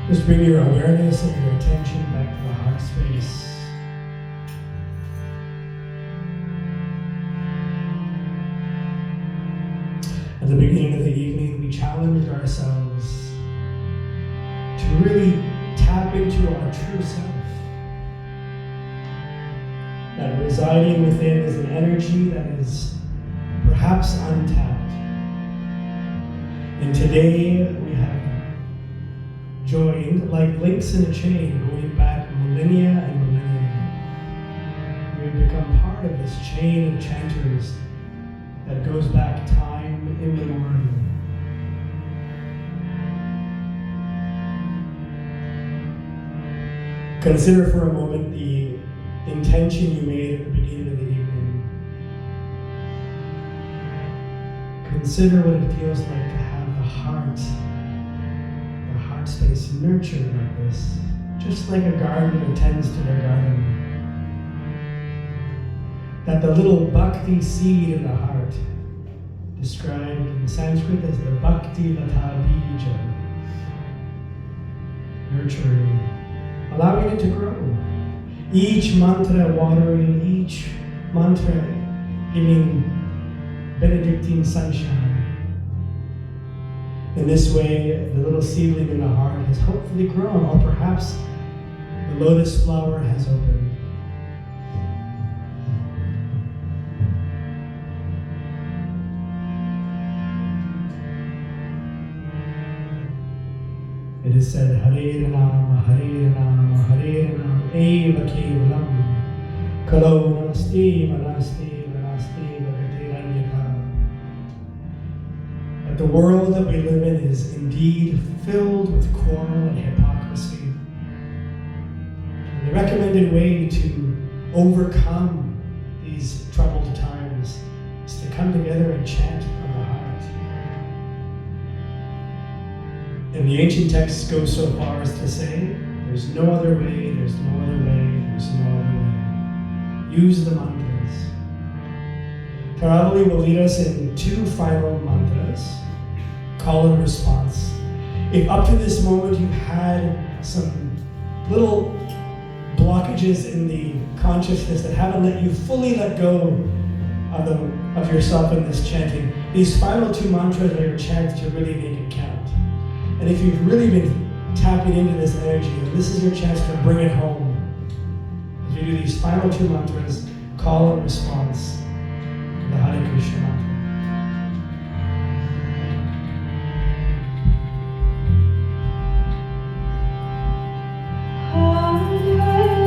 Just bring your awareness and your attention back to the heart space. At the beginning of the evening, we challenged ourselves to really tap into our true self. That residing within is an energy that is perhaps untapped. And today we have joined, like links in a chain, going back millennia and millennia. We have become part of this chain of chanters that goes back time immemorial. Consider for a moment the intention you made at the beginning of the evening. Consider what it feels like to have the heart space nurtured like this, just like a gardener tends to their garden. That the little bhakti seed in the heart, described in Sanskrit as the bhakti lata bija, nurturing, allowing it to grow. Each mantra watering, each mantra giving Benedictine sunshine. In this way, the little seedling in the heart has hopefully grown, or perhaps the lotus flower has opened. It is said, Hare Rama, Hare Rama, Hare Rama, Eva Kevalam, Kalo Namaste, Manaste, Manaste, Bhagate Ranyata. That the world that we live in is indeed filled with quarrel and hypocrisy. And the recommended way to overcome these troubled times is to come together and chant from the heart. And the ancient texts go so far as to say, there's no other way, there's no other way, there's no other way. Use the mantras. Taravali will lead us in 2 final mantras, call and response. If up to this moment you've had some little blockages in the consciousness that haven't let you fully let go of yourself in this chanting, these final 2 mantras are your chance to really make it count. And if you've really been tapping into this energy, then this is your chance to bring it home. As you do these final 2 mantras, call and response, the Hare Krishna mantra. Hare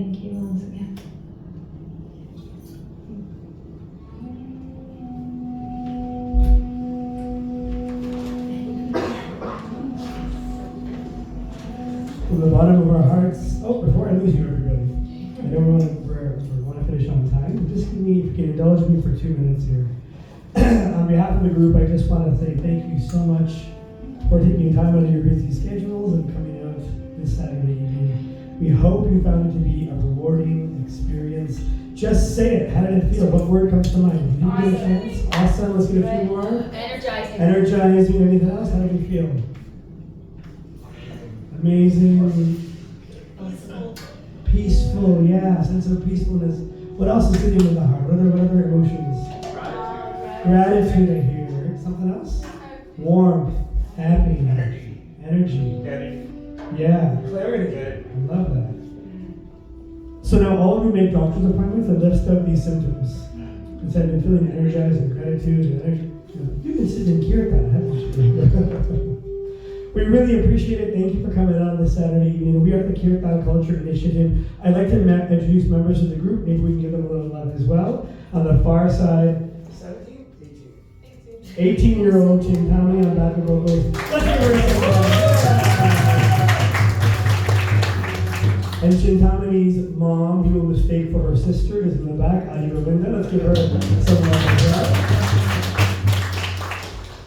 thank you once again. From the bottom of our hearts. Oh, before I lose you, everybody, I know we want to finish on time. Just give me, if you can indulge me for 2 minutes here. On behalf of the group, I just want to say thank you so much for taking time out of your busy schedules and coming out this Saturday evening. We hope you found it to be a rewarding experience. Just say it. How did it feel? What word comes to mind? Did you get a chance? Awesome. Let's get a few more. Energizing. Energizing. Anything else? How did we feel? Amazing. Peaceful. Yeah. Sense of peacefulness. What else is sitting in the heart? What other emotions? Gratitude, I hear. Something else? Warmth. Happy. Energy. Yeah. Clarity. I love that. So now all of you make doctor's appointments and list out these symptoms. And said, I've been feeling energized and gratitude and energy. You've been sitting in Kirtan, haven't you? We really appreciate it. Thank you for coming on this Saturday evening. We are the Kirtan Culture Initiative. I'd like to introduce members of the group. Maybe we can give them a little love as well. On the far side, 17? 18-year-old Chintami on back of vocals. Let's give her a And Chintamani's mom, who will mistake for her sister, is in the back. Adi Govinda. Let's give her some love as well.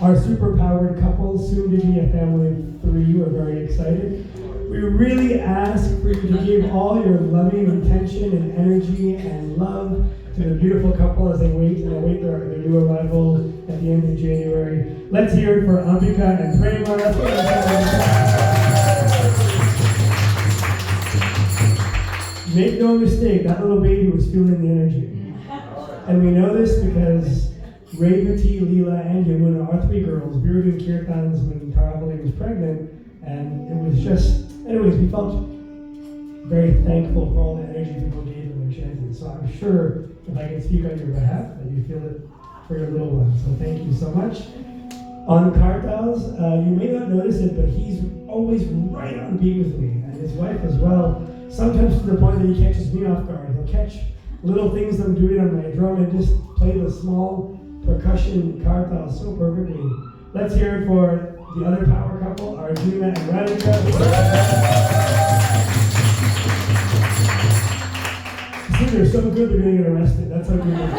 Our super-powered couple, soon to be a family of 3. We're very excited. We really ask for you to give all your loving attention and energy and love to the beautiful couple as they await their new arrival at the end of January. Let's hear it for Ambika and Prema. Make no mistake, that little baby was feeling the energy. And we know this because Revati, Leela, and Yamuna, our 3 girls, we were doing kirtans when Tarapali was pregnant, and it was just, anyways, we felt very thankful for all the energy people gave in their chanting. So I'm sure, if I can speak on your behalf, that you feel it for your little one. So thank you so much. On Kartals, you may not notice it, but he's always right on beat with me, and his wife as well. Sometimes to the point that he catches me off guard. He'll catch little things I'm doing on my drum and just play the small percussion kartal so perfectly. Let's hear it for the other power couple, Arjuna and Radhika. See, they're so good they're going to get arrested. That's how good they are.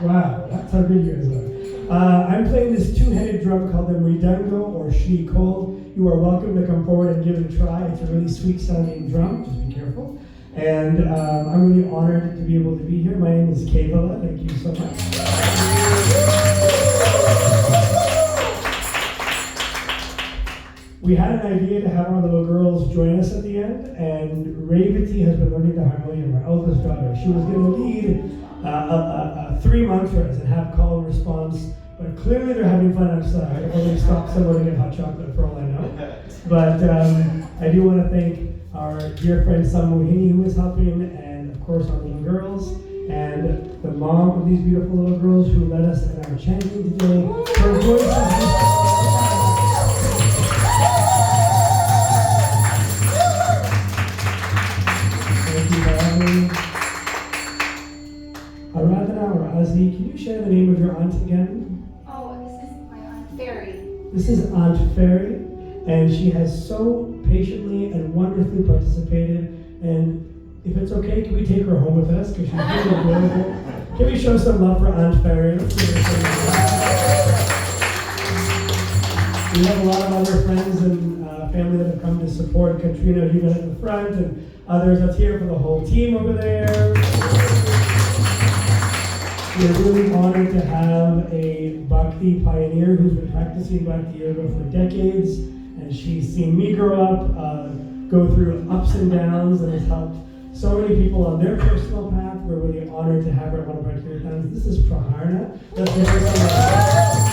Wow, that's how good you guys are. I'm playing this 2-headed drum called the Mridango or Shri Kol. You are welcome to come forward and give it a try. It's a really sweet sounding drum, just be careful. And I'm really honored to be able to be here. My name is Kevala. Thank you so much. We had an idea to have our little girls join us at the end, and Revati has been learning the harmonium, our eldest daughter. She was going to lead 3 mantras and have call and response, but clearly they're having fun outside, or they stopped somewhere to get hot chocolate for all I know. But I do want to thank our dear friend Samohini, who is helping, and of course our little girls, and the mom of these beautiful little girls who led us in our chanting today. Her voice Thank you, Valerie. Aradhana or Azi, can you share the name of your aunt again? Oh, this is my Aunt Fairy. This is Aunt Fairy, and she has so patiently and wonderfully participated. And if it's okay, can we take her home with us? Because she's really adorable. Can we show some love for Aunt Fairy? Let's give her some love. We have a lot of other friends and family that have come to support. Katrina, you at the front, and others. Let's hear for the whole team over there. We're really honored to have a Bhakti pioneer who's been practicing Bhakti Yoga for decades, and she's seen me grow up, go through ups and downs, and has helped so many people on their personal path. We're really honored to have her at one of our kirtans. This is Praharna. Let's give her some love.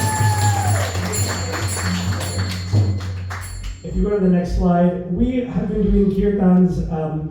If you go to the next slide, we have been doing kirtans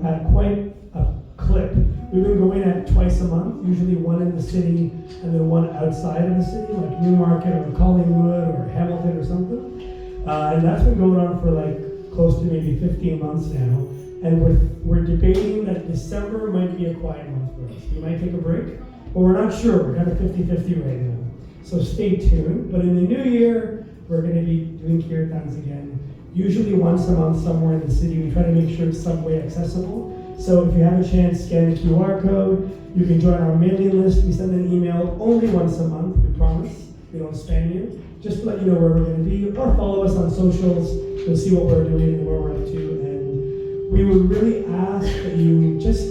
at quite a clip. We've been going at twice a month, usually one in the city and then one outside of the city, like Newmarket or Collingwood or Hamilton or something. And that's been going on for like close to maybe 15 months now. And we're debating that December might be a quiet month for us. We might take a break, but we're not sure. We're kind of 50-50 right now. So stay tuned. But in the new year, we're going to be doing Kirtans again. Usually once a month somewhere in the city. We try to make sure it's subway accessible. So if you have a chance, scan the QR code. You can join our mailing list. We send an email only once a month, we promise. We don't spam you. Just to let you know where we're going to be. Or follow us on socials. You'll see what we're doing and where we're up to. And we would really ask that you just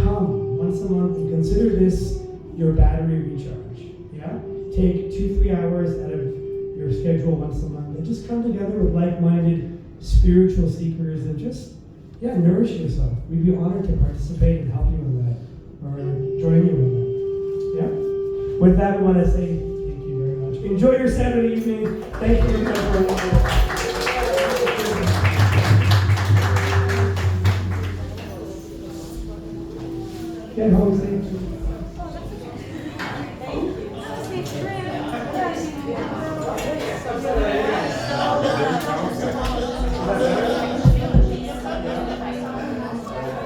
come once a month and consider this your battery recharge. Yeah? Take 2-3 hours out of your schedule once a month and just come together with like-minded spiritual seekers and just nourish yourself. We'd be honored to participate and help you in that, or join you in that. Yeah? With that, we want to say thank you very much. Enjoy your Saturday evening. Thank you very much. Get home safe.